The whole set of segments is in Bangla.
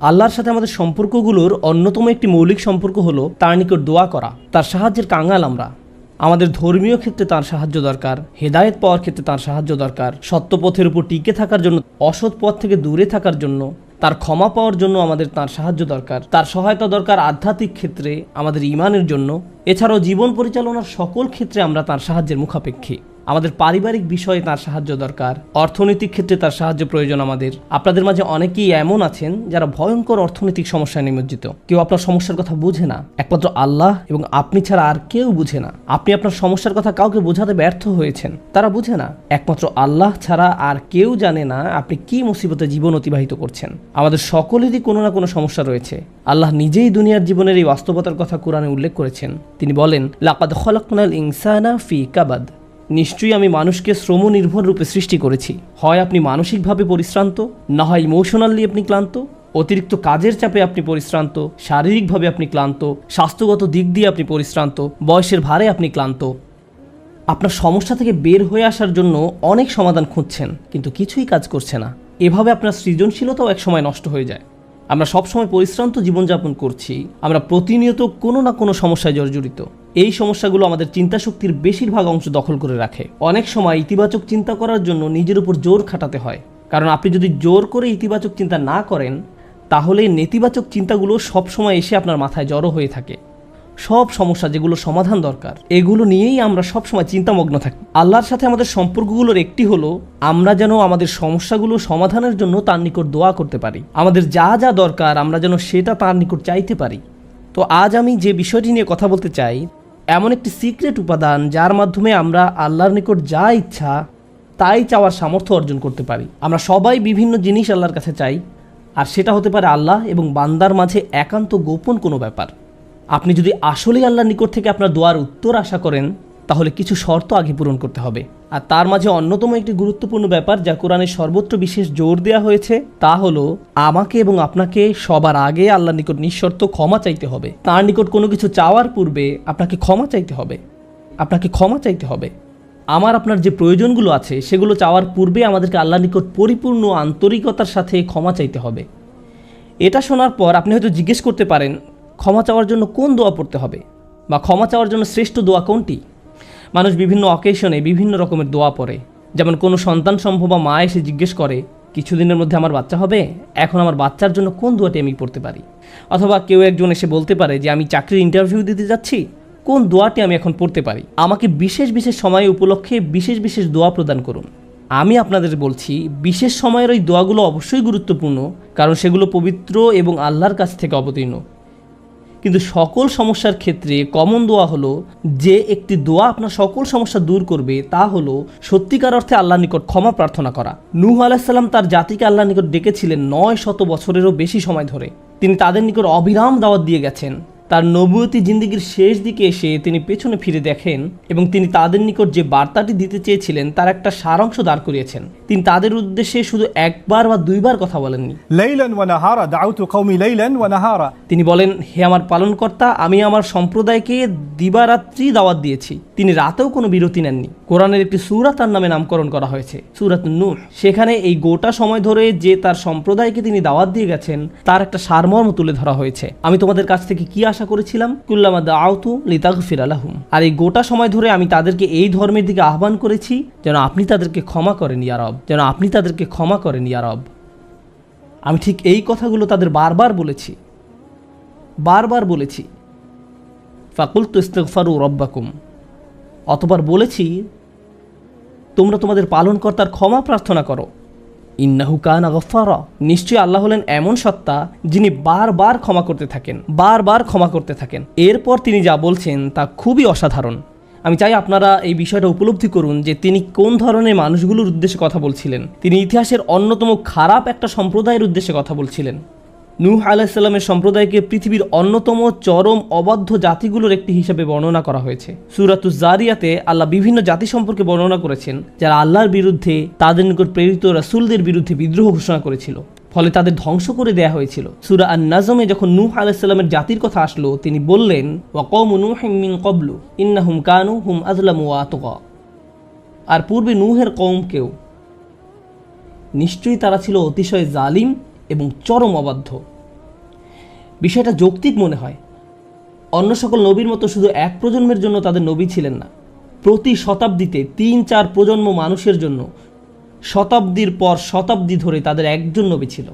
আল্লাহর সাথে আমাদের সম্পর্কগুলোর অন্যতম একটি মৌলিক সম্পর্ক হলো তার নিকট দোয়া করা। তার সাহায্যের কাঙাল আমরা। আমাদের ধর্মীয় ক্ষেত্রে তার সাহায্য দরকার, হেদায়েত পাওয়ার ক্ষেত্রে তার সাহায্য দরকার, সত্য পথের উপর টিকে থাকার জন্য, অসৎ পথ থেকে দূরে থাকার জন্য, তার ক্ষমা পাওয়ার জন্য আমাদের তার সাহায্য দরকার, তার সহায়তা দরকার আধ্যাত্মিক ক্ষেত্রে আমাদের ঈমানের জন্য। এছাড়াও জীবন পরিচালনার সকল ক্ষেত্রে আমরা তার সাহায্যের মুখাপেক্ষী। আমাদের পারিবারিক বিষয়ে তার সাহায্য দরকার, অর্থনৈতিক ক্ষেত্রে তার সাহায্য প্রয়োজন আমাদের। আপনাদের মাঝে অনেকেই এমন আছেন যারা ভয়ঙ্কর অর্থনৈতিক সমস্যায় নিমজ্জিত। কেউ আপনার সমস্যার কথা বুঝে না, একমাত্র আল্লাহ এবং আপনি ছাড়া আর কেউ বুঝে না। আপনি আপনার সমস্যার কথা কাউকে বোঝাতে ব্যর্থ হয়েছেন, তারা বুঝে না। একমাত্র আল্লাহ ছাড়া আর কেউ জানে না আপনি কি মুসিবতে জীবন অতিবাহিত করছেন। আমাদের সকলেরই কোনো না কোনো সমস্যা রয়েছে। আল্লাহ নিজেই দুনিয়ার জীবনের এই বাস্তবতার কথা কোরআনে উল্লেখ করেছেন। তিনি বলেন, লাকাদ খলাকনাল ইনসানা ফি কাবাদ, নিশ্চয়ই আমি মানুষকে শ্রম নির্ভর রূপে সৃষ্টি করেছি। হয় আপনি মানসিকভাবে পরিশ্রান্ত, না হয় ইমোশনালি আপনি ক্লান্ত। অতিরিক্ত কাজের চাপে আপনি পরিশ্রান্ত, শারীরিকভাবে আপনি ক্লান্ত, স্বাস্থ্যগত দিক দিয়ে আপনি পরিশ্রান্ত, বয়সের ভারে আপনি ক্লান্ত। আপনার সমস্যা থেকে বের হয়ে আসার জন্য অনেক সমাধান খুঁজছেন, কিন্তু কিছুই কাজ করছে না। এভাবে আপনার সৃজনশীলতাও একসময় নষ্ট হয়ে যায়। আমরা সবসময় পরিশ্রান্ত জীবনযাপন করছি। আমরা প্রতিনিয়ত কোনো না কোনো সমস্যায় জর্জরিত। এই সমস্যাগুলো আমাদের চিন্তাশক্তির বেশিরভাগ অংশ দখল করে রাখে। অনেক সময় ইতিবাচক চিন্তা করার জন্য নিজের উপর জোর খাটাতে হয়, কারণ আপনি যদি জোর করে ইতিবাচক চিন্তা না করেন, তাহলে নেতিবাচক চিন্তাগুলো সবসময় এসে আপনার মাথায় জড়ো হয়ে থাকে। সব সমস্যা যেগুলো সমাধান দরকার, এগুলো নিয়েই আমরা সবসময় চিন্তামগ্ন থাকি। আল্লাহর সাথে আমাদের সম্পর্কগুলোর একটি হলো আমরা যেন আমাদের সমস্যাগুলো সমাধানের জন্য তার নিকট দোয়া করতে পারি। আমাদের যা যা দরকার আমরা যেন সেটা তার নিকট চাইতে পারি। তো আজ আমি যে বিষয়টি নিয়ে কথা বলতে চাই, এমন একটি সিক্রেট উপাদান যার মাধ্যমে আমরা আল্লাহর নিকট যা ইচ্ছা তাই চাওয়ার সামর্থ্য অর্জন করতে পারি। আমরা সবাই বিভিন্ন জিনিস আল্লাহর কাছে চাই, আর সেটা হতে পারে আল্লাহ এবং বান্দার মাঝে একান্ত গোপন কোনো ব্যাপার। আপনি যদি আসলেই আল্লাহর নিকট থেকে আপনার দোয়ার উত্তর আশা করেন, তাহলে কিছু শর্ত আগে পূরণ করতে হবে। আর তার মাঝে অন্যতম একটি গুরুত্বপূর্ণ ব্যাপার যা কোরআনের সর্বত্র বিশেষ জোর দেওয়া হয়েছে, তা হলো আমাকে এবং আপনাকে সবার আগে আল্লাহর নিকট নিঃশর্ত ক্ষমা চাইতে হবে। তার নিকট কোনো কিছু চাওয়ার পূর্বে আপনাকে ক্ষমা চাইতে হবে। আপনাকে ক্ষমা চাইতে হবে। আপনার যে প্রয়োজনগুলো আছে সেগুলো চাওয়ার পূর্বে আমাদেরকে আল্লাহর নিকট পরিপূর্ণ আন্তরিকতার সাথে ক্ষমা চাইতে হবে। এটা শোনার পর আপনি হয়তো জিজ্ঞেস করতে পারেন, ক্ষমা চাওয়ার জন্য কোন দোয়া পড়তে হবে, বা ক্ষমা চাওয়ার জন্য শ্রেষ্ঠ দোয়া কোনটি? মানুষ বিভিন্ন অকেশনে বিভিন্ন রকমের দোয়া পড়ে। যেমন কোনো সন্তান সম্ভবা মা এসে জিজ্ঞেস করে, কিছুদিনের মধ্যে আমার বাচ্চা হবে, এখন আমার বাচ্চার জন্য কোন দোয়াটি আমি পড়তে পারি? অথবা কেউ একজন এসে বলতে পারে যে আমি চাকরির ইন্টারভিউ দিতে যাচ্ছি, কোন দোয়াটি আমি এখন পড়তে পারি? আমাকে বিশেষ বিশেষ সময় উপলক্ষে বিশেষ বিশেষ দোয়া প্রদান করুন। আমি আপনাদের বলছি, বিশেষ সময়ের ওই দোয়াগুলো অবশ্যই গুরুত্বপূর্ণ, কারণ সেগুলো পবিত্র এবং আল্লাহর কাছ থেকে অবতীর্ণ। কিন্তু সকল সমস্যার ক্ষেত্রে কমন দোয়া হলো, যে একটি দোয়া আপনার সকল সমস্যা দূর করবে, তা হলো সত্যিকার অর্থে আল্লাহর নিকট ক্ষমা প্রার্থনা করা। নূহ আলাইহিস সালাম তার জাতিকে আল্লাহর নিকট ডেকেছিলেন 900 বছরেরও বেশি সময় ধরে। তিনি তাদের নিকট অবিরাম দাওয়াত দিয়ে গেছেন। তার নবুয়তি জিন্দেগির শেষ দিকে এসে তিনি পেছনে ফিরে দেখেন এবং তিনি তাদের নিকট যে বার্তাটি দিতে চেয়েছিলেন তার একটা সারাংশ দাঁড় করিয়েছেন। তিনি তাদের উদ্দেশ্যে শুধু একবার বা দুইবার কথা বলেননি। লাইলান ওয়া নাহারা দাউতু কওমি লাইলান ওয়া নাহারা। তিনি বলেন, হে আমার পালনকর্তা, আমি আমার সম্প্রদায়কে দিবারাত্রি দাওয়াত দিয়েছি। তিনি রাতেও কোনো বিরতি নেননি। কোরআনের একটি সূরা তার নামে নামকরণ করা হয়েছে, সূরাত নূহ। সেখানে এই গোটা সময় ধরে যে তার সম্প্রদায়কে তিনি দাওয়াত দিয়ে গেছেন তার একটা সারমর্ম তুলে ধরা হয়েছে। আমি তোমাদের কাছ থেকে কি আশা করেছিলাম? কুল্লামা দাআউতু লিতাগফিরা লাহুম। আর এই গোটা সময় ধরে আমি তাদেরকে এই ধর্মের দিকে আহ্বান করেছি যেন আপনি তাদেরকে ক্ষমা করেন ইয়া রব, যেন আপনি তাদেরকে ক্ষমা করেন ইয়া রব। আমি ঠিক এই কথাগুলো তাদের বারবার বলেছি। ফাকুলতু ইস্তিগফারু রব্বাকুম। অতঃপর বলেছি, তোমরা তোমাদের পালনকর্তার ক্ষমা প্রার্থনা করো। ইন্নাহু কানা গফফারা। নিশ্চয়ই আল্লাহ হলেন এমন সত্তা যিনি বারবার ক্ষমা করতে থাকেন। এরপর তিনি যা বলছেন তা খুবই অসাধারণ। আমি চাই আপনারা এই বিষয়টা উপলব্ধি করুন যে তিনি কোন ধরনের মানুষগুলোর উদ্দেশ্যে কথা বলছিলেন। তিনি ইতিহাসের অন্যতম খারাপ একটা সম্প্রদায়ের উদ্দেশ্যে কথা বলছিলেন। নূহ আলাইহিস সালামের সম্প্রদায়কে পৃথিবীর অন্যতম চরম অবাধ্য জাতিগুলোর একটি হিসেবে বর্ণনা করা হয়েছে। সূরাতুজ জারিয়াতে আল্লাহ বিভিন্ন জাতি সম্পর্কে বর্ণনা করেছেন যারা আল্লাহর বিরুদ্ধে, তাদের নিকট প্রেরিত রাসূলদের বিরুদ্ধে বিদ্রোহ ঘোষণা করেছিল, ফলে তাদের ধ্বংস করে দেয়া হয়েছিল। সূরা আন-নাজমে যখন নূহ আলাইহিস সালামের জাতির কথা আসলো, তিনি বললেন, ওয়া কওমু নূহিম মিন ক্বাবলু ইন্নাহুম কানু হুম আযলামু ওয়া আতগা। আর পূর্বে নূহের কওমকেও, নিশ্চয়ই তারা ছিল অতিশয় জালিম এবং চরম অবাধ্য। বিষয়টা যৌক্তিক মনে হয়। অন্য সকল নবীর মতো শুধু এক প্রজন্মের জন্য তাদের নবী ছিলেন না, প্রতি শতাব্দীতে ৩-৪ প্রজন্ম মানুষের জন্য শতাব্দীর পর শতাব্দী ধরে তাদের একজন নবী ছিল।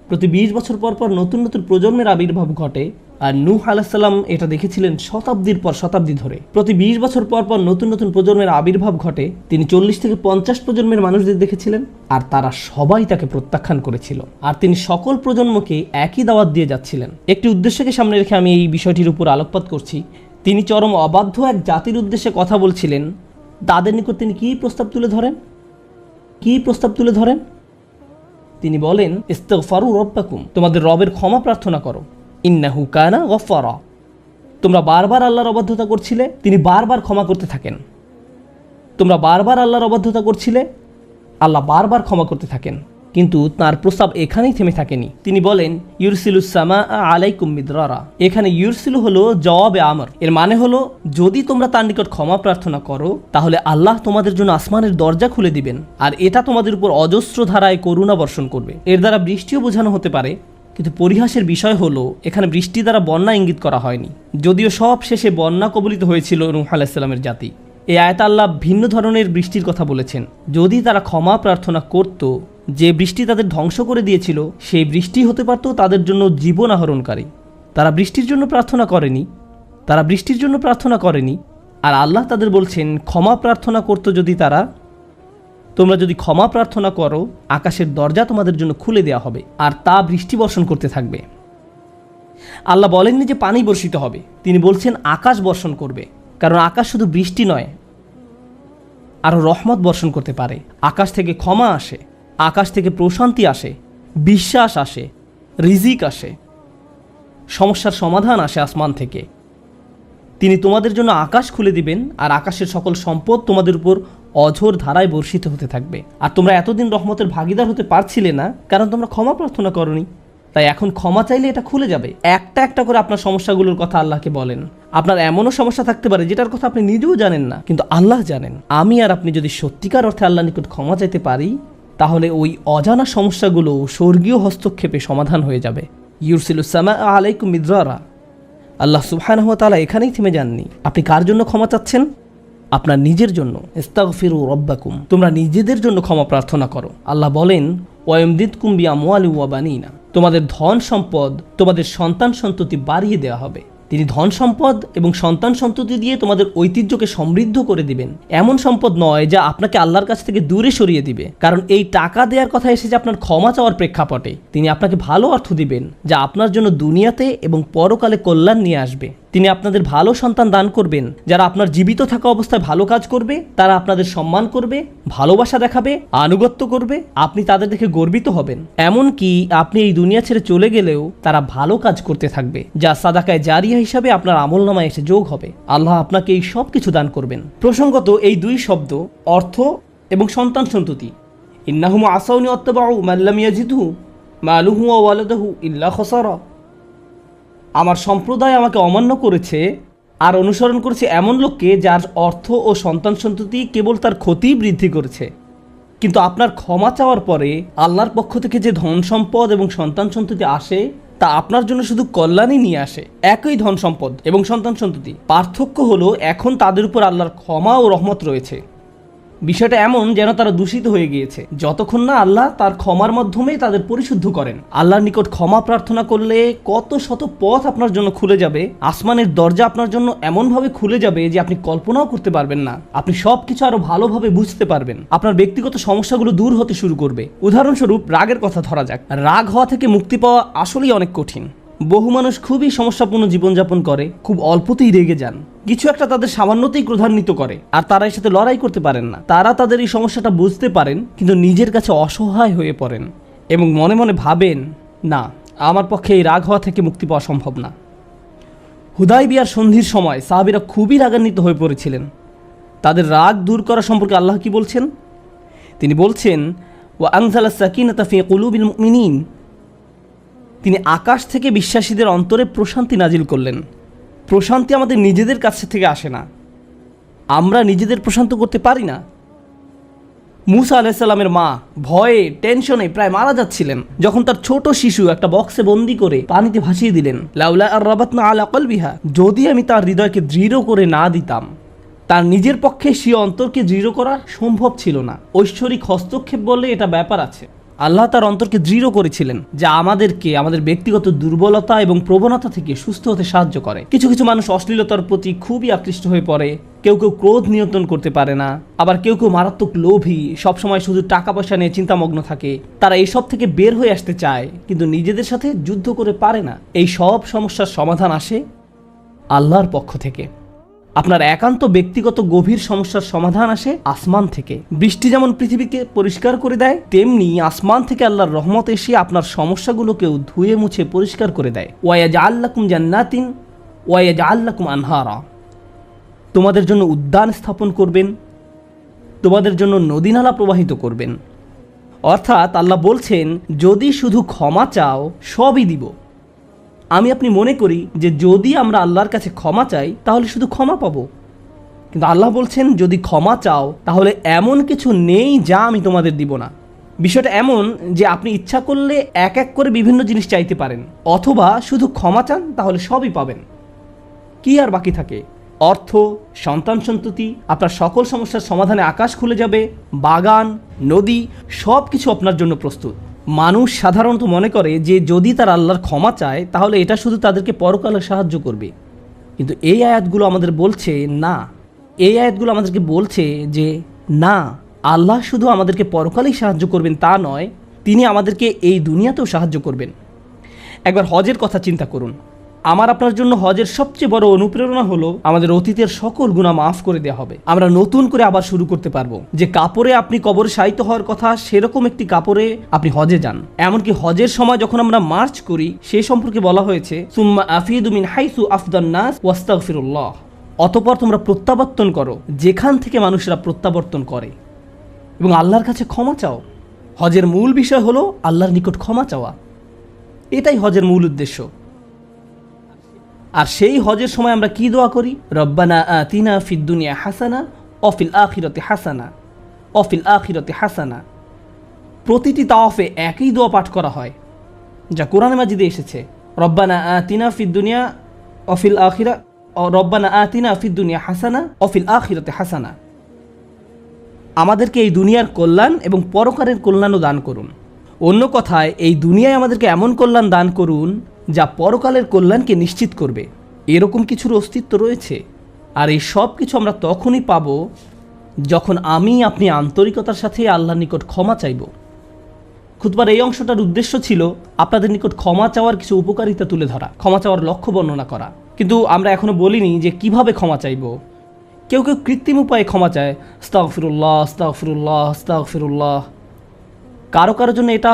প্রতি ২০ বছর পর পর নতুন নতুন প্রজন্মের আবির্ভাব ঘটে। আর নূহ আলাইহিস সালাম এটা দেখেছিলেন শতাব্দীর পর শতাব্দী ধরে। প্রতি ২০ বছর পর পর নতুন নতুন প্রজন্মের আবির্ভাব ঘটে। তিনি ৪০ থেকে ৫০ প্রজন্মের মানুষদের দেখেছিলেন, আর তারা সবাই তাকে প্রত্যাখ্যান করেছিল। আর তিনি সকল প্রজন্মকে একই দাওয়াত দিয়ে যাচ্ছিলেন। একটি উদ্দেশ্যকে সামনে রেখে আমি এই বিষয়টির উপর আলোকপাত করছি। তিনি চরম অবাধ্য এক জাতির উদ্দেশ্যে কথা বলছিলেন। তাদের নিকট তিনি কী প্রস্তাব তুলে ধরেন? তিনি বলেন, ইস্তিগফারু রাব্বাকুম, তোমাদের রবের ক্ষমা প্রার্থনা করো, ইন্নাহু কানা গফফারা। তোমরা বারবার আল্লাহর অবাধ্যতা করছিলে, তিনি বারবার ক্ষমা করতে থাকেন। তোমরা বারবার আল্লাহর অবাধ্যতা করছিলে, আল্লাহ বারবার ক্ষমা করতে থাকেন। কিন্তু তার প্রস্তাব এখানেই থেমে থাকেনি। তিনি বলেন, ইউরসিলুস সামা আলাইকুম মিদরারা। এখানে ইউরসিলু হলো জওয়াবে আমর। এর মানে হলো, যদি তোমরা তার নিকট ক্ষমা প্রার্থনা করো তাহলে আল্লাহ তোমাদের জন্য আসমানের দরজা খুলে দিবেন, আর এটা তোমাদের উপর অজস্র ধারায় করুণা বর্ষণ করবে। এর দ্বারা বৃষ্টিও বোঝানো হতে পারে, কিন্তু পরিহাসের বিষয় হলো এখানে বৃষ্টি দ্বারা বন্যা ইঙ্গিত করা হয়নি, যদিও সব শেষে বন্যা কবলিত হয়েছিল নূহ আলাইহিস সালামের জাতি। এই আয়াতে আল্লাহ ভিন্ন ধরনের বৃষ্টির কথা বলেছেন। যদি তারা ক্ষমা প্রার্থনা করত, যে বৃষ্টি তাদের ধ্বংস করে দিয়েছিল সেই বৃষ্টি হতে পারত তাদের জন্য জীবন আহরণকারী। তারা বৃষ্টির জন্য প্রার্থনা করেনি, আর আল্লাহ তাদের বলছেন ক্ষমা প্রার্থনা করত যদি তারা, তোমরা যদি ক্ষমা প্রার্থনা করো আকাশের দরজা তোমাদের জন্য খুলে দেওয়া হবে, আর তা বৃষ্টি বর্ষণ করতে থাকবে। আল্লাহ বলেননি যে পানি বর্ষিত হবে, তিনি বলছেন আকাশ বর্ষণ করবে। কারণ আকাশ শুধু বৃষ্টি নয়, আরও রহমত বর্ষণ করতে পারে। আকাশ থেকে ক্ষমা আসে, আকাশ থেকে প্রশান্তি আসে, বিশ্বাস আসে, রিজিক আসে, সমস্যার সমাধান আসে আসমান থেকে। তিনি তোমাদের জন্য আকাশ খুলে দিবেন, আর আকাশের সকল সম্পদ তোমাদের উপর অঝোর ধারায় বর্ষিত হতে থাকবে। আর তোমরা এতদিন রহমতের ভাগিদার হতে পারছিলে না, কারণ তোমরা ক্ষমা প্রার্থনা করনি। তাই এখন ক্ষমা চাইলে এটা খুলে যাবে। একটা একটা করে আপনার সমস্যাগুলোর কথা আল্লাহকে বলেন। আপনার এমনও সমস্যা থাকতে পারে যেটার কথা আপনি নিজেও জানেন না, কিন্তু আল্লাহ জানেন। আমি আর আপনি যদি সত্যিকার অর্থে আল্লাহর নিকট ক্ষমা চাইতে পারি, তাহলে ওই অজানা সমস্যাগুলো স্বর্গীয় হস্তক্ষেপে সমাধান হয়ে যাবে। ইউরসিলুস সামা আলাইকুম মিদরারা। আল্লাহ সুবহানাহু ওয়া তাআলা এখানেই থেমে যাননি। আপনি কার জন্য ক্ষমা চাচ্ছেন? আপনার নিজের জন্য। ইস্তাগফিরু রাব্বাকুম, তোমরা নিজেদের জন্য ক্ষমা প্রার্থনা করো। আল্লাহ বলেন, ওয়ায়ুমদিদকুম বিআমওয়ালি ওয়া বানিনা, তোমাদের ধন সম্পদ, তোমাদের সন্তান সন্ততি বাড়িয়ে দেওয়া হবে। তিনি ধন সম্পদ এবং সন্তান সন্ততি দিয়ে তোমাদের ঐতিহ্যকে সমৃদ্ধ করে দিবেন। এমন সম্পদ নয় যা আপনাকে আল্লাহর কাছ থেকে দূরে সরিয়ে দিবে, কারণ এই টাকা দেওয়ার কথা এসেছে আপনার ক্ষমা চাওয়ার প্রেক্ষাপটে। তিনি আপনাকে ভালো অর্থ দিবেন যা আপনার জন্য দুনিয়াতে এবং পরকালে কল্যাণ নিয়ে আসবে। তিনি আপনাদের ভালো সন্তান দান করবেন, যারা আপনার জীবিত থাকা অবস্থায় ভালো কাজ করবে, তারা আপনাদের সম্মান করবে, ভালোবাসা দেখাবে, আনুগত্য করবে, আপনি তাদের দেখে গর্বিত হবেন। এমনকি আপনি এই দুনিয়া ছেড়ে চলে গেলেও তারা ভালো কাজ করতে থাকবে, যা সাদাকায়ে জারিয়া হিসাবে আপনার আমলনামায় এসে যোগ হবে। আল্লাহ আপনাকে এই সব কিছু দান করবেন। প্রসঙ্গত এই দুই শব্দ, অর্থ এবং সন্তান সন্ততি, ইন্নাহুম আসাউনি ওয়াত্তাবাউ মান লাম ইয়াজিদহু মালুহু ওয়া ওয়ালাদুহু ইল্লা খাসারা। আমার সম্প্রদায় আমাকে অমান্য করেছে আর অনুসরণ করেছে এমন লোককে যার অর্থ ও সন্তান সন্ততি কেবল তার ক্ষতি বৃদ্ধি করেছে। কিন্তু আপনার ক্ষমা চাওয়ার পরে আল্লাহর পক্ষ থেকে যে ধন সম্পদ এবং সন্তান সন্ততি আসে, তা আপনার জন্য শুধু কল্যাণই নিয়ে আসে। একই ধন সম্পদ এবং সন্তান সন্ততি, পার্থক্য হলো এখন তাদের উপর আল্লাহর ক্ষমা ও রহমত রয়েছে। বিষয়টা এমন যেন তারা দূষিত হয়ে গিয়েছে, যতক্ষণ না আল্লাহ তার ক্ষমার মাধ্যমে তাদের পরিশুদ্ধ করেন। আল্লাহর নিকট ক্ষমা প্রার্থনা করলে কত শত পথ আপনার জন্য খুলে যাবে। আসমানের দরজা আপনার জন্য এমনভাবে খুলে যাবে যে আপনি কল্পনাও করতে পারবেন না। আপনি সবকিছু আরো ভালোভাবে বুঝতে পারবেন। আপনার ব্যক্তিগত সমস্যাগুলো দূর হতে শুরু করবে। উদাহরণস্বরূপ রাগের কথা ধরা যাক। রাগ হওয়া থেকে মুক্তি পাওয়া আসলেই অনেক কঠিন। বহু মানুষ খুবই সমস্যাপূর্ণ জীবনযাপন করে, খুব অল্পতেই রেগে যান, কিছু একটা তাদের সামান্যতেই ক্রোধান্বিত করে, আর তারা এর সাথে লড়াই করতে পারেন না। তারা তাদের এই সমস্যাটা বুঝতে পারেন, কিন্তু নিজের কাছে অসহায় হয়ে পড়েন এবং মনে মনে ভাবেন, না, আমার পক্ষে এই রাগ হওয়া থেকে মুক্তি পাওয়া সম্ভব না। হুদায়বিয়ার সন্ধির সময় সাহাবীরা খুবই রাগান্বিত হয়ে পড়েছিলেন। তাদের রাগ দূর করা সম্পর্কে আল্লাহ কি বলছেন? তিনি বলছেন, ওয়া আনজালাস সাকিনাতা ফি কুলুবিল মুমিনিন, তিনি আকাশ থেকে বিশ্বাসীদের অন্তরে প্রশান্তি নাজিল করলেন। প্রশান্তি আমাদের নিজেদের কাছ থেকে আসে না, আমরা নিজেদের প্রশান্ত করতে পারি না। মুসা আলাইসাল্লামের মা ভয়ে টেনশনে প্রায় মারা যাচ্ছিলেন যখন তার ছোট শিশু একটা বক্সে বন্দি করে পানিতে ভাসিয়ে দিলেন। লাউলা আর রাবাতনা আলা কলবিহা, যদি আমি তার হৃদয়কে দৃঢ় করে না দিতাম। তার নিজের পক্ষে সে অন্তরকে দৃঢ় করা সম্ভব ছিল না। ঐশ্বরিক হস্তক্ষেপ বললে এটা ব্যাপার আছে। আল্লাহ তার অন্তরকে দৃঢ় করেছিলেন, যা আমাদেরকে আমাদের ব্যক্তিগত দুর্বলতা এবং প্রবণতা থেকে সুস্থ হতে সাহায্য করে। কিছু কিছু মানুষ অশ্লীলতার প্রতি খুবই আকৃষ্ট হয়ে পড়ে, কেউ কেউ ক্রোধ নিয়ন্ত্রণ করতে পারে না, আবার কেউ কেউ মারাত্মক লোভী, সবসময় শুধু টাকা পয়সা নিয়ে চিন্তামগ্ন থাকে। তারা এইসব থেকে বের হয়ে আসতে চায় কিন্তু নিজেদের সাথে যুদ্ধ করে পারে না। এই সব সমস্যার সমাধান আসে আল্লাহর পক্ষ থেকে। আপনার একান্ত ব্যক্তিগত গভীর সমস্যার সমাধান আসে আসমান থেকে। বৃষ্টি যেমন পৃথিবীকে পরিষ্কার করে দেয়, তেমনি আসমান থেকে আল্লাহর রহমত এসে আপনার সমস্যাগুলোকেও ধুয়ে মুছে পরিষ্কার করে দেয়। ওয়ায়াজআল লাকুম জান্নাতিন ওয়ায়াজআল লাকুম আনহারা, তোমাদের জন্য উদ্যান স্থাপন করবেন, তোমাদের জন্য নদীনালা প্রবাহিত করবেন। অর্থাৎ আল্লাহ বলছেন, যদি শুধু ক্ষমা চাও সবই দিব। আমি আপনি মনে করি যে যদি আমরা আল্লাহর কাছে ক্ষমা চাই তাহলে শুধু ক্ষমা পাবো, কিন্তু আল্লাহ বলছেন যদি ক্ষমা চাও তাহলে এমন কিছু নেই যা আমি তোমাদের দিব না। বিষয়টা এমন যে আপনি ইচ্ছা করলে এক এক করে বিভিন্ন জিনিস চাইতে পারেন, অথবা শুধু ক্ষমা চান তাহলে সবই পাবেন। কি আর বাকি থাকে? অর্থ, সন্তান সন্ততি, আপনার সকল সমস্যার সমাধানে আকাশ খুলে যাবে, বাগান, নদী, সব কিছু আপনার জন্য প্রস্তুত। মানুষ সাধারণত মনে করে যে যদি তার আল্লাহর ক্ষমা চায় তাহলে এটা শুধু তাদেরকে পরকালে সাহায্য করবে, কিন্তু এই আয়াতগুলো আমাদের বলছে না। এই আয়াতগুলো আমাদেরকে বলছে যে না, আল্লাহ শুধু আমাদেরকে পরকালেই সাহায্য করবেন তা নয়, তিনি আমাদেরকে এই দুনিয়াতেও সাহায্য করবেন। একবার হজের কথা চিন্তা করুন। আমার আপনার জন্য হজের সবচেয়ে বড় অনুপ্রেরণা হলো আমাদের অতীতের সকল গুনাহ মাফ করে দেওয়া হবে। আমরা নতুন করে আবার শুরু করতে পারবো। যে কাপড়ে আপনি কবরে শায়িত হওয়ার কথা, সেরকম একটি কাপড়ে আপনি হজে যান। এমনকি হজের সময় যখন আমরা মার্চ করি সে সম্পর্কে বলা হয়েছে, সুম্মা আফিদু মিন হাইসু আফদান নাস ওয়াস্তাগফিরুল্লাহ, অতঃপর তোমরা প্রত্যাবর্তন করো যেখান থেকে মানুষরা প্রত্যাবর্তন করে এবং আল্লাহর কাছে ক্ষমা চাও। হজের মূল বিষয় হলো আল্লাহর নিকট ক্ষমা চাওয়া, এটাই হজের মূল উদ্দেশ্য। আর সেই হজের সময় আমরা কি দোয়া করি? রব্বানা আতিনা ফিদ দুনিয়া হাসানা অফিল আখিরাতি হাসানা অফিল আখিরাতি হাসানা। প্রতিটি তাওয়াফে একই দোয়া পাঠ করা হয়, যা কোরআনে মাজিদে এসেছে। রব্বানা আতিনা ফিদ দুনিয়া অফিল আখিরা, রব্বানা আতিনা ফিদ দুনিয়া হাসানা অফিল আখিরাতি হাসানা। আমাদেরকে এই দুনিয়ার কল্যাণ এবং পরকালের কল্যাণও দান করুন। অন্য কথায়, এই দুনিয়ায় আমাদেরকে এমন কল্যাণ দান করুন যা পরকালের কল্যাণকে নিশ্চিত করবে। এরকম কিছুর অস্তিত্ব রয়েছে, আর এই সব কিছু আমরা তখনই পাব যখন আপনি আন্তরিকতার সাথে আল্লাহর নিকট ক্ষমা চাইব। খুতবার এই অংশটার উদ্দেশ্য ছিল আপনাদের নিকট ক্ষমা চাওয়ার কিছু উপকারিতা তুলে ধরা, ক্ষমা চাওয়ার লক্ষ্য বর্ণনা করা। কিন্তু আমরা এখনো বলিনি যে কিভাবে ক্ষমা চাইব। কেউ কেউ কৃত্রিম উপায়ে ক্ষমা চায়, আস্তাগফিরুল্লাহ আস্তাগফিরুল্লাহ আস্তাগফিরুল্লাহ। কারো কারোর জন্য এটা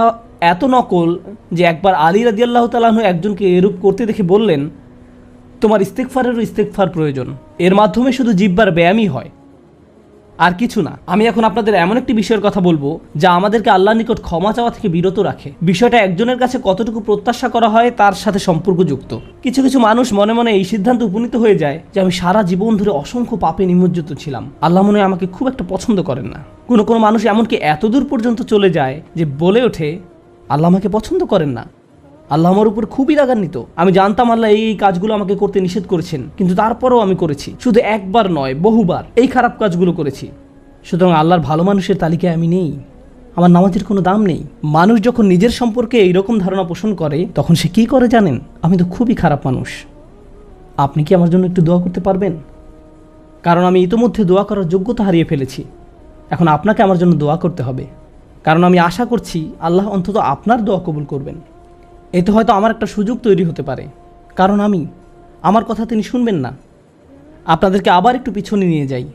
এত নকল যে একবার আলী রাদিয়াল্লাহু তাআলা আনহু একজনকে এরূপ করতে দেখে বললেন, তোমার ইস্তেগফারেরও ইস্তেগফার প্রয়োজন। এর মাধ্যমে শুধু জিহ্বার ব্যায়ামই হয়, আর কিছু না। আমি এখন আপনাদের এমন একটি বিষয়ের কথা বলবো যা আমাদেরকে আল্লাহর নিকট ক্ষমা চাওয়া থেকে বিরত রাখে। বিষয়টা একজনের কাছে কতটুকু প্রত্যাশা করা হয় তার সাথে সম্পর্কযুক্ত। কিছু কিছু মানুষ মনে মনে এই সিদ্ধান্ত উপনীত হয়ে যায় যে আমি সারা জীবন ধরে অসংখ্য পাপে নিমজ্জিত ছিলাম, আল্লাহ মনে হয় আমাকে খুব একটা পছন্দ করেন না। কোনো কোনো মানুষ এমনকি এতদূর পর্যন্ত চলে যায় যে বলে ওঠে, আল্লাহ আমাকে পছন্দ করেন না, আল্লাহ আমার উপর খুবই রাগান্বিত। আমি জানতাম আল্লাহ এই কাজগুলো আমাকে করতে নিষেধ করেছেন, কিন্তু তারপরেও আমি করেছি। শুধু একবার নয়, বহুবার এই খারাপ কাজগুলো করেছি। সুতরাং আল্লাহর ভালো মানুষের তালিকায় আমি নেই, আমার নামাজের কোনো দাম নেই। মানুষ যখন নিজের সম্পর্কে এইরকম ধারণা পোষণ করে তখন সে কি করে জানেন? আমি তো খুবই খারাপ মানুষ। আপনি কি আমার জন্য একটু দোয়া করতে পারবেন? কারণ আমি ইতোমধ্যে দোয়া করার যোগ্যতা হারিয়ে ফেলেছি। এখন আপনাকে আমার জন্য দোয়া করতে হবে, কারণ আমি আশা করছি আল্লাহ অন্তত আপনার দোয়া কবুল করবেন। এতে হয়তো আমার একটা সুযোগ তৈরি হতে পারে, কারণ আমার কথা তিনি শুনবেন না। আপনাদেরকে আবার একটু পিছনে নিয়ে যাই।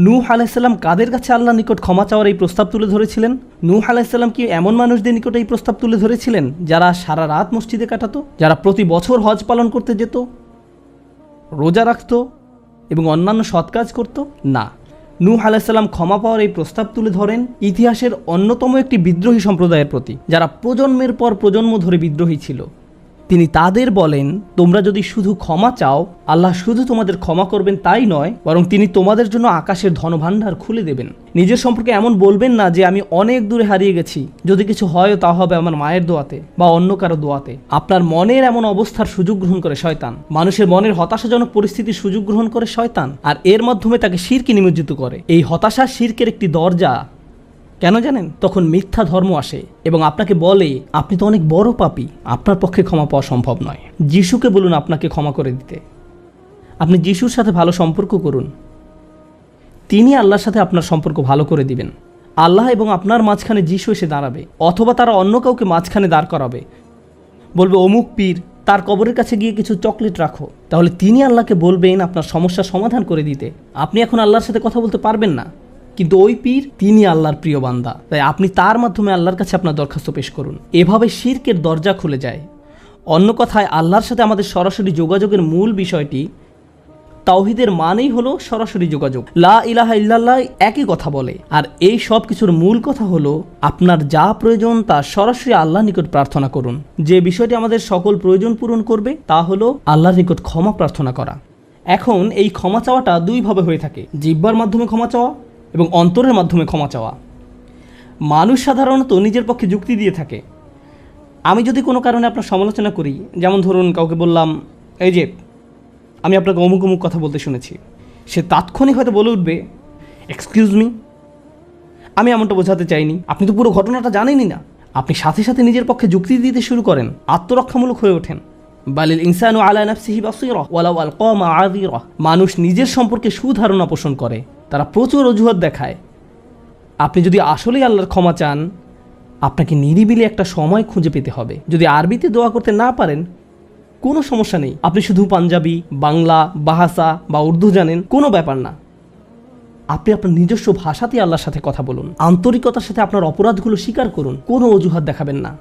নূহ আলাইহিসসালাম কাদের কাছে আল্লাহর নিকট ক্ষমা চাওয়ার এই প্রস্তাব তুলে ধরেছিলেন? নূহ আলাইহিসসালাম কি এমন মানুষদের নিকট এই প্রস্তাব তুলে ধরেছিলেন যারা সারা রাত মসজিদে কাটাতো, যারা প্রতি বছর হজ পালন করতে যেত, রোজা রাখত এবং অন্যান্য সৎ কাজ করত? না, নূহ আলাইহিসসালাম ক্ষমা পাওয়ার এই প্রস্তাব তুলে ধরেন ইতিহাসের অন্যতম একটি বিদ্রোহী সম্প্রদায়ের প্রতি, যারা প্রজন্মের পর প্রজন্ম ধরে বিদ্রোহী ছিল। তিনি তাদের বলেন, তোমরা যদি শুধু ক্ষমা চাও, আল্লাহ শুধু তোমাদের ক্ষমা করবেন তাই নয়, বরং তিনি তোমাদের জন্য আকাশের ধনভাণ্ডার খুলে দেবেন। নিজের সম্পর্কে এমন বলবেন না যে আমি অনেক দূরে হারিয়ে গেছি, যদি কিছু হয় তা হবে আমার মায়ের দোয়াতে বা অন্য কারো দোয়াতে। আপনার মনের এমন অবস্থার সুযোগ গ্রহণ করে শয়তান, মানুষের মনের হতাশাজনক পরিস্থিতির সুযোগ গ্রহণ করে শয়তান, আর এর মাধ্যমে তাকে শিরকে নিমজ্জিত করে। এই হতাশা শিরকের একটি দরজা। কেন জানেন? তখন মিথ্যা ধর্ম আসে এবং আপনাকে বলে আপনি তো অনেক বড় পাপী, আপনার পক্ষে ক্ষমা পাওয়া সম্ভব নয়। যিশুকে বলুন আপনাকে ক্ষমা করে দিতে। আপনি যিশুর সাথে ভালো সম্পর্ক করুন, তিনি আল্লাহর সাথে আপনার সম্পর্ক ভালো করে দিবেন। আল্লাহ এবং আপনার মাঝখানে যিশু এসে দাঁড়াবে, অথবা তারা অন্য কাউকে মাঝখানে দাঁড় করাবে, বলবে অমুক পীর, তার কবরের কাছে গিয়ে কিছু চকলেট রাখো। তাহলে তিনি আল্লাহকে বলবেন আপনার সমস্যার সমাধান করে দিতে। আপনি এখন আল্লাহর সাথে কথা বলতে পারবেন না, কিন্তু ওই পীর তিনি আল্লাহর প্রিয় বান্দা, তাই আপনি তার মাধ্যমে আল্লাহর কাছে আপনার দরখাস্ত পেশ করুন। এভাবে শিরকের দরজা খুলে যায়। অন্য কথায় আল্লাহর সাথে আমাদের সরাসরি যোগাযোগের মূল বিষয়টি, তাওহীদের মানেই হলো সরাসরি যোগাযোগ। লা ইলাহা ইল্লাল্লাহ একই কথা বলে, আর এই সব কিছুর মূল কথা হলো আপনার যা প্রয়োজন তা সরাসরি আল্লাহর নিকট প্রার্থনা করুন। যে বিষয়টি আমাদের সকল প্রয়োজন পূরণ করবে তা হলো আল্লাহর নিকট ক্ষমা প্রার্থনা করা। এখন এই ক্ষমা চাওয়াটা দুইভাবে হয়ে থাকে, জিহ্বার মাধ্যমে ক্ষমা চাওয়া এবং অন্তরের মাধ্যমে ক্ষমা চাওয়া। মানুষ সাধারণত নিজের পক্ষে যুক্তি দিয়ে থাকে। আমি যদি কোনো কারণে আপনার সমালোচনা করি, যেমন ধরুন কাউকে বললাম, এই যে আমি আপনাকে অমুক অমুক কথা বলতে শুনেছি, সে তাৎক্ষণিক হয়তো বলে উঠবে, এক্সকিউজ মি, আমি এমনটা বোঝাতে চাইনি, আপনি তো পুরো ঘটনাটা জানেনই না। আপনি সাথে সাথে নিজের পক্ষে যুক্তি দিতে শুরু করেন, আত্মরক্ষামূলক হয়ে ওঠেন। বালিল ইনসানু আলা নাফসিহি বাসীরা ওয়ালাউ আলকা মাআযিরা। মানুষ নিজের সম্পর্কে সুধারণা পোষণ করে, তারা প্রচুর অজুহাত দেখায়। আপনি যদি আসলেই আল্লাহর ক্ষমা চান, আপনাকে নিরিবিলি একটা সময় খুঁজে পেতে হবে। যদি আরবিতে দোয়া করতে না পারেন, কোনো সমস্যা নেই, আপনি শুধু পাঞ্জাবি, বাংলা, বাহাসা বা উর্দু জানেন, কোনো ব্যাপার না। আপনি আপনার নিজস্ব ভাষাতেই আল্লাহর সাথে কথা বলুন, আন্তরিকতার সাথে আপনার অপরাধগুলো স্বীকার করুন, কোনো অজুহাত দেখাবেন না।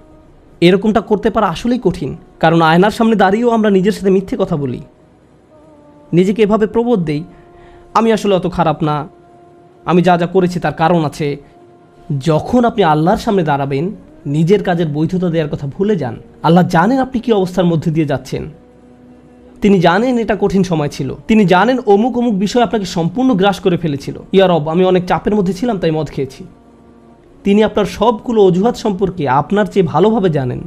এরকমটা করতে পারা আসলেই কঠিন, কারণ আয়নার সামনে দাঁড়িয়েও আমরা নিজের সাথে মিথ্যে কথা বলি, নিজেকে এভাবে প্রবোধ দেই, আমি আসলে অত খারাপ না, আমি যা যা করেছি তার কারণ আছে। যখন আপনি আল্লাহর সামনে দাঁড়াবেন, নিজের কাজের বৈধতা দেওয়ার কথা ভুলে যান। আল্লাহ জানেন আপনি কি অবস্থার মধ্যে দিয়ে যাচ্ছেন, তিনি জানেন এটা কঠিন সময় ছিল, তিনি জানেন অমুক অমুক বিষয় আপনাকে সম্পূর্ণ গ্রাস করে ফেলেছিল। ইয়া রব, আমি অনেক চাপের মধ্যে ছিলাম তাই মদ খেয়েছি। তিনি আপনার সবগুলো অজুহাত সম্পর্কে আপনার চেয়ে ভালোভাবে জানেন।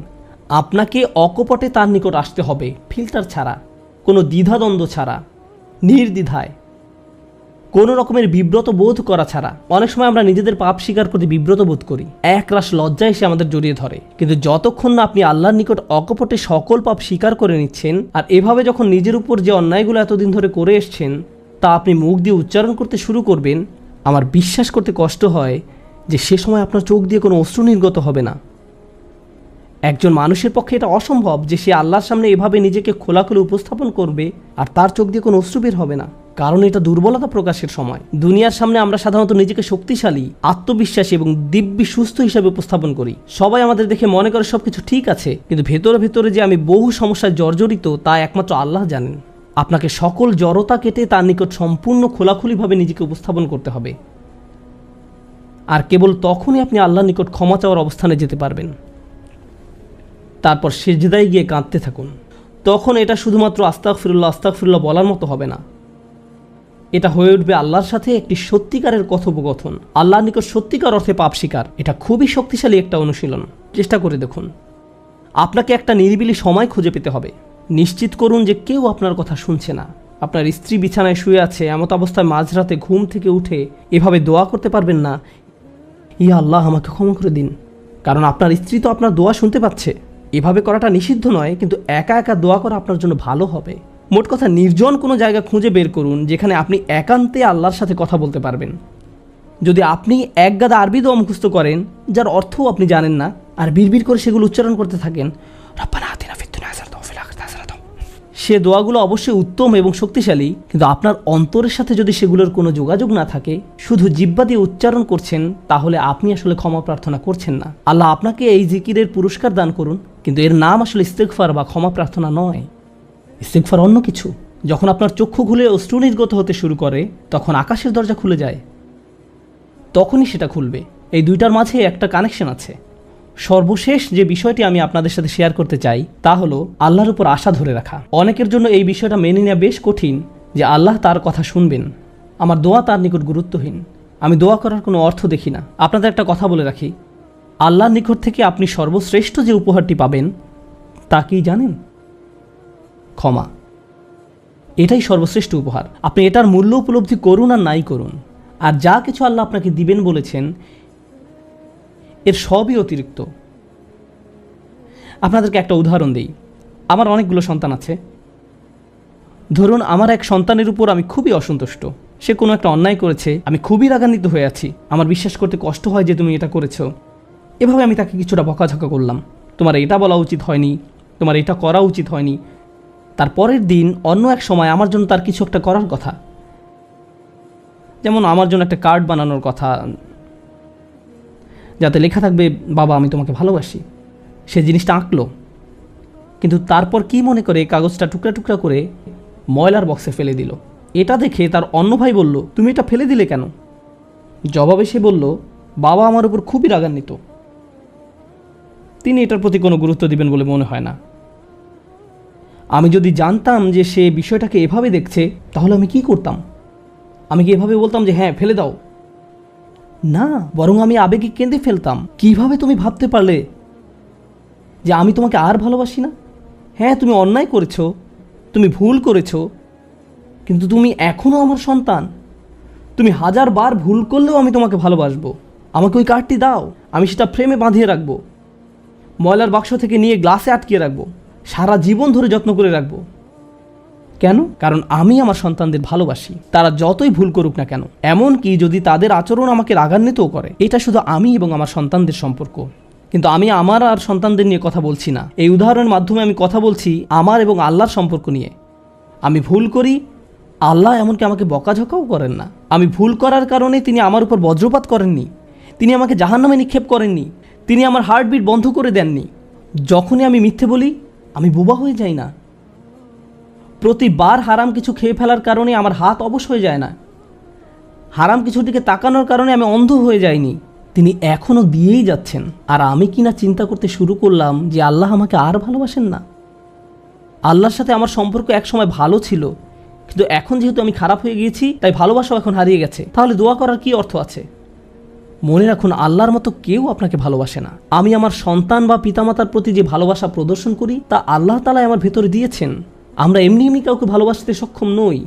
আপনাকে অকপটে তার নিকট আসতে হবে, ফিল্টার ছাড়া, কোনো দ্বিধাদ্বন্দ্ব ছাড়া, নির্দ্বিধায়, কোনো রকমের বিব্রত বোধ করা ছাড়া। অনেক সময় আমরা নিজেদের পাপ স্বীকার করতে বিব্রত বোধ করি, একরাশ লজ্জা এসে আমাদের জড়িয়ে ধরে। কিন্তু যতক্ষণ না আপনি আল্লাহর নিকট অকপটে সকল পাপ স্বীকার করে নিচ্ছেন, আর এভাবে যখন নিজের উপর যে অন্যায়গুলো এতদিন ধরে করে এসছেন তা আপনি মুখ দিয়ে উচ্চারণ করতে শুরু করবেন, আমার বিশ্বাস করতে কষ্ট হয় যে সে সময় আপনার চোখ দিয়ে কোনো অশ্রু নির্গত হবে না। একজন মানুষের পক্ষে এটা অসম্ভব যে সে আল্লাহর সামনে এভাবে নিজেকে খোলাখুলি উপস্থাপন করবে আর তার চোখ দিয়ে কোনো অশ্রু বের হবে না, কারণ এটা দুর্বলতা প্রকাশের সময়। দুনিয়ার সামনে আমরা সাধারণত নিজেকে শক্তিশালী, আত্মবিশ্বাসী এবং দিব্যি সুস্থ হিসাবে উপস্থাপন করি। সবাই আমাদের দেখে মনে করে সবকিছু ঠিক আছে, কিন্তু ভেতরে ভেতরে যে আমি বহু সমস্যায় জর্জরিত তা একমাত্র আল্লাহ জানেন। আপনাকে সকল জড়তা কেটে তার নিকট সম্পূর্ণ খোলাখুলিভাবে নিজেকে উপস্থাপন করতে হবে, আর কেবল তখনই আপনি আল্লাহর নিকট ক্ষমা চাওয়ার অবস্থানে যেতে পারবেন। তারপর সিজদায় গিয়ে কাঁদতে থাকুন। তখন এটা শুধুমাত্র আস্তাগফিরুল্লাহ আস্তাগফিরুল্লাহ বলার মতো হবে না, এটা হয়ে উঠবে আল্লাহর সাথে একটি সত্যিকারের কথোপকথন, আল্লাহর নিকট সত্যিকার অর্থে পাপ স্বীকার। এটা খুবই শক্তিশালী একটা অনুশীলন, চেষ্টা করে দেখুন। আপনাকে একটা নিরিবিলি সময় খুঁজে পেতে হবে। নিশ্চিত করুন যে কেউ আপনার কথা শুনছে না। আপনার স্ত্রী বিছানায় শুয়ে আছে, এমত অবস্থায় মাঝরাতে ঘুম থেকে উঠে এভাবে দোয়া করতে পারবেন না, ইয়া আল্লাহ আমাকে ক্ষমা করে দিন, কারণ আপনার স্ত্রী তো আপনার দোয়া শুনতে পাচ্ছে। এভাবে করাটা নিষিদ্ধ নয়, কিন্তু একা একা দোয়া করা আপনার জন্য ভালো হবে। মোট কথা, নির্জন কোনো জায়গা খুঁজে বের করুন যেখানে আপনি একান্তে আল্লাহর সাথে কথা বলতে পারবেন। যদি আপনি এক গাদা আরবি দোয়া মুখস্থ করেন যার অর্থও আপনি জানেন না, আর বিড়বিড় করে সেগুলো উচ্চারণ করতে থাকেন, রব্বানা আতিনা ফিদ দুনিয়া হাসানাতাও ওয়া ফিল আখিরাতি হাসানাতাও, সে দোয়াগুলো অবশ্যই উত্তম এবং শক্তিশালী, কিন্তু আপনার অন্তরের সাথে যদি সেগুলোর কোনো যোগাযোগ না থাকে, শুধু জিহ্বা দিয়ে উচ্চারণ করছেন, তাহলে আপনি আসলে ক্ষমা প্রার্থনা করছেন না। আল্লাহ আপনাকে এই জিকিরের পুরস্কার দান করুন, কিন্তু এর নাম আসলে ইস্তেগফার বা ক্ষমা প্রার্থনা নয়। ইস্তেগফার অন্য কিছু। যখন আপনার চক্ষু খুলে অশ্রু নির্গত হতে শুরু করে, তখন আকাশের দরজা খুলে যায়, তখনই সেটা খুলবে। এই দুইটার মাঝে একটা কানেকশন আছে। সর্বশেষ যে বিষয়টি আমি আপনাদের সাথে শেয়ার করতে চাই তা হলো আল্লাহর উপর আশা ধরে রাখা। অনেকের জন্য এই বিষয়টা মেনে নেওয়া বেশ কঠিন যে আল্লাহ তার কথা শুনবেন, আমার দোয়া তার নিকট গুরুত্বহীন, আমি দোয়া করার কোনো অর্থ দেখি না। আপনাদের একটা কথা বলে রাখি, আল্লাহর নিকট থেকে আপনি সর্বশ্রেষ্ঠ যে উপহারটি পাবেন তা কি জানেন? ক্ষমা। এটাই সর্বশ্রেষ্ঠ উপহার। আপনি এটার মূল্য উপলব্ধি করুন আর নাই করুন, আর যা কিছু আল্লাহ আপনাকে দিবেন বলেছেন এর সবই অতিরিক্ত। আপনাদেরকে একটা উদাহরণ দিই। আমার অনেকগুলো সন্তান আছে। ধরুন আমার এক সন্তানের উপর আমি খুবই অসন্তুষ্ট, সে কোনো একটা অন্যায় করেছে, আমি খুবই রাগান্বিত হয়ে আছি, আমার বিশ্বাস করতে কষ্ট হয় যে তুমি এটা করেছো। এভাবে আমি তাকে কিছুটা বকাঝকা করলাম, তোমার এটা বলা উচিত হয়নি, তোমার এটা করা উচিত হয়নি। তার পরের দিন অন্য এক সময় আমার জন্য তার কিছু একটা করার কথা, যেমন আমার জন্য একটা কার্ড বানানোর কথা যাতে লেখা থাকবে বাবা আমি তোমাকে ভালোবাসি। সে জিনিসটা আঁকলো, কিন্তু তারপর কি মনে করে কাগজটা টুকরা টুকরা করে ময়লার বক্সে ফেলে দিল। এটা দেখে তার অন্য ভাই বলল, তুমি এটা ফেলে দিলে কেন? জবাবে সে বলল, বাবা আমার উপর খুবই রাগান্বিত, তিনি এটার প্রতি কোনো গুরুত্ব দিবেন বলে মনে হয় না। আমি যদি জানতাম যে সে বিষয়টাকে এভাবে দেখছে তাহলে আমি কি করতাম? আমি কি এভাবে বলতাম যে হ্যাঁ ফেলে দাও? না, বরং আমি আবেগে কেঁদে ফেলতাম, কিভাবে তুমি ভাবতে পারলে যে আমি তোমাকে আর ভালোবাসি না? হ্যাঁ তুমি অন্যায় করেছো, তুমি ভুল করেছো, কিন্তু তুমি এখনও আমার সন্তান। তুমি 1000 বার ভুল করলেও আমি তোমাকে ভালোবাসবো। আমাকে ওই কার্ডটি দাও, আমি সেটা ফ্রেমে বাঁধিয়ে রাখবো, ময়লার বাক্স থেকে নিয়ে গ্লাসে আটকিয়ে রাখবো, সারা জীবন ধরে যত্ন করে রাখবো। কেন? কারণ আমি আমার সন্তানদের ভালোবাসি, তারা যতই ভুল করুক না কেন, এমনকি যদি তাদের আচরণ আমাকে রাগান্বিতও করে। এটা শুধু আমি এবং আমার সন্তানদের সম্পর্ক, কিন্তু আমি আমার আর সন্তানদের নিয়ে কথা বলছি না। এই উদাহরণের মাধ্যমে আমি কথা বলছি আমার এবং আল্লাহর সম্পর্ক নিয়ে। আমি ভুল করি, আল্লাহ এমনকি আমাকে বকাঝকাও করেন না। আমি ভুল করার কারণে তিনি আমার উপর বজ্রপাত করেননি, তিনি আমাকে জাহান্নামে নিক্ষেপ করেননি, তিনি আমার হার্টবিট বন্ধ করে দেননি। যখনই আমি মিথ্যে বলি আমি বোবা হয়ে যাই না, প্রতিবার হারাম কিছু খেয়ে ফেলার কারণে আমার হাত অবশ হয়ে যায় না, হারাম কিছুর দিকে তাকানোর কারণে আমি অন্ধ হয়ে যাইনি। তিনি এখনও দিয়েই যাচ্ছেন। আর আমি কিনা চিন্তা করতে শুরু করলাম যে আল্লাহ আমাকে আর ভালোবাসেন না। আল্লাহর সাথে আমার সম্পর্ক একসময় ভালো ছিল, কিন্তু এখন যেহেতু আমি খারাপ হয়ে গিয়েছি তাই ভালোবাসাও এখন হারিয়ে গেছে। তাহলে দোয়া করার কি অর্থ আছে? মনে রাখুন, আল্লাহর মতো কেউ আপনাকে ভালোবাসে না। আমি আমার সন্তান বা পিতামাতার প্রতি যে ভালোবাসা প্রদর্শন করি তা আল্লাহ তাআলাই আমার ভেতরে দিয়েছেন। আমরা এমনি এমনি কাউকে ভালোবাসতে সক্ষম নই।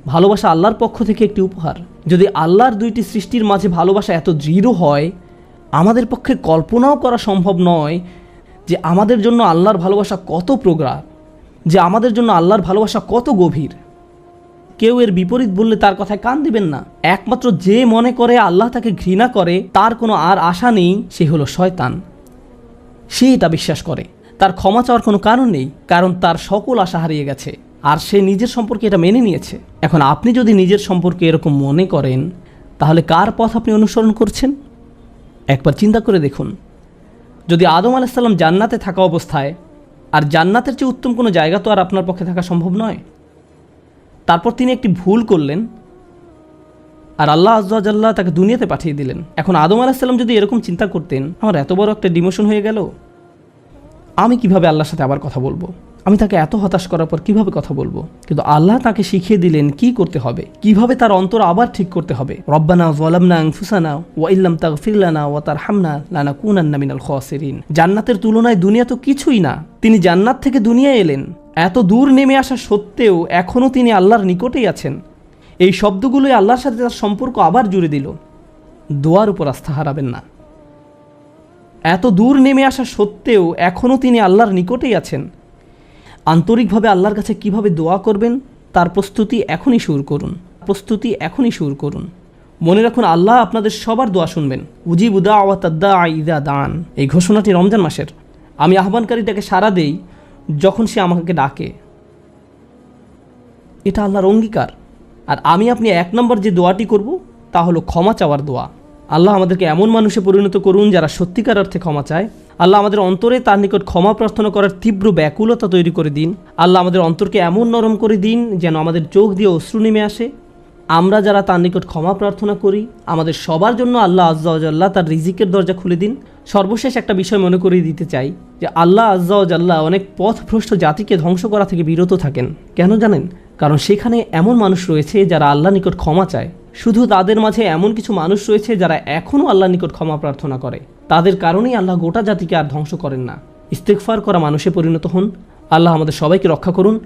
ভালোবাসা আল্লাহর পক্ষ থেকে একটি উপহার। যদি আল্লাহর দুইটি সৃষ্টির মাঝে ভালোবাসা এত দৃঢ় হয়, আমাদের পক্ষে কল্পনাও করা সম্ভব নয় যে আমাদের জন্য আল্লাহর ভালোবাসা কত প্রগাঢ়, যে আমাদের জন্য আল্লাহর ভালোবাসা কত গভীর। কেউ এর বিপরীত বললে তার কথায় কান দিবেন না। একমাত্র যে মনে করে আল্লাহ তাকে ঘৃণা করে, তার কোনো আর আশা নেই, সে হলো শয়তান। সে এটা বিশ্বাস করে। তার ক্ষমা চাওয়ার কোনো কারণ নেই, কারণ তার সকল আশা হারিয়ে গেছে আর সে নিজের সম্পর্কে এটা মেনে নিয়েছে। এখন আপনি যদি নিজের সম্পর্কে এরকম মনে করেন, তাহলে কার পথ আপনি অনুসরণ করছেন? একবার চিন্তা করে দেখুন। যদি আদম আলাইহিস সালাম জান্নাতে থাকা অবস্থায়, আর জান্নাতের চেয়ে উত্তম কোনো জায়গা তো আর আপনার পক্ষে থাকা সম্ভব নয়, তারপর তিনি একটি ভুল করলেন আর আল্লাহ আযজা ওয়া জাল্লা তাকে দুনিয়াতে পাঠিয়ে দিলেন। এখন আদম আলাইহিস সালাম যদি এরকম চিন্তা করতেন, আমার এত বড় একটা ডিমোশন হয়ে গেল, আমি কিভাবে আল্লাহর সাথে আবার কথা বলবো? আমি তাকে এত হতাশ করার পর কিভাবে কথা বলবো? কিন্তু আল্লাহ তাকে শিখিয়ে দিলেন কি করতে হবে, কিভাবে তার অন্তর আবার ঠিক করতে হবে। রব্বানা যালামনা আনফুসানা ওয়া ইল্লাম তাগফির লানা ওয়া তারহামনা লানাকুনান্না মিনাল খাসিরিন। জান্নাতের তুলনায় দুনিয়া তো কিছুই না। তিনি জান্নাত থেকে দুনিয়ায় এলেন, এত দূর নেমে আসা সত্ত্বেও এখনও তিনি আল্লাহর নিকটেই আছেন। এই শব্দগুলোই আল্লাহর সাথে তার সম্পর্ক আবার জুড়ে দিল। দোয়ার উপর আস্থা হারাবেন না। এত দূর নেমে আসা সত্ত্বেও এখনও তিনি আল্লাহর নিকটেই আছেন। আন্তরিকভাবে আল্লাহর কাছে কিভাবে দোয়া করবেন তার প্রস্তুতি এখনই শুরু করুন। মনে রাখুন, আল্লাহ আপনাদের সবার দোয়া শুনবেন। উজিবু দাওয়াতাদ দাঈ ইযা দাআন। এই ঘোষণাটি রমজান মাসের। আমি আহ্বানকারীটাকে সাড়া দেই যখন সে আমাকে ডাকে। এটা আল্লাহর অঙ্গীকার। আর আমি আপনি 1 নম্বর যে দোয়াটি করব তা হলো ক্ষমা চাওয়ার দোয়া। আল্লাহ আমাদেরকে এমন মানুষে পরিণত করুন যারা সত্যিকার অর্থে ক্ষমা চায়। আল্লাহ আমাদের অন্তরে তার নিকট ক্ষমা প্রার্থনা করার তীব্র ব্যাকুলতা তৈরি করে দিন। আল্লাহ আমাদের অন্তরকে এমন নরম করে দিন যেন আমাদের চোখ দিয়ে অশ্রু নেমে আসে। আমরা যারা তার নিকট ক্ষমা প্রার্থনা করি, আমাদের সবার জন্য আল্লাহ আজ্জা ওয়া জাল্লা তার রিজিকের দরজা খুলে দিন। সর্বশেষ একটা বিষয় মনে করিয়ে দিতে চাই যে আল্লাহ আজ্জা ওয়া জাল্লা অনেক পথভ্রষ্ট জাতিকে ধ্বংস করা থেকে বিরত থাকেন। কেন জানেন? কারণ সেখানে এমন মানুষ রয়েছে যারা আল্লাহর নিকট ক্ষমা চায়। শুধু তাদের মাঝে এমন কিছু মানুষ রয়েছে যারা এখনও আল্লাহর নিকট ক্ষমা প্রার্থনা করে। তাদের কারণেই আল্লাহ গোটা জাতিকে আর ধ্বংস করেন না। ইস্তেগফার করা মানুষে পরিণত হন। আল্লাহ আমাদের সবাইকে রক্ষা করুন।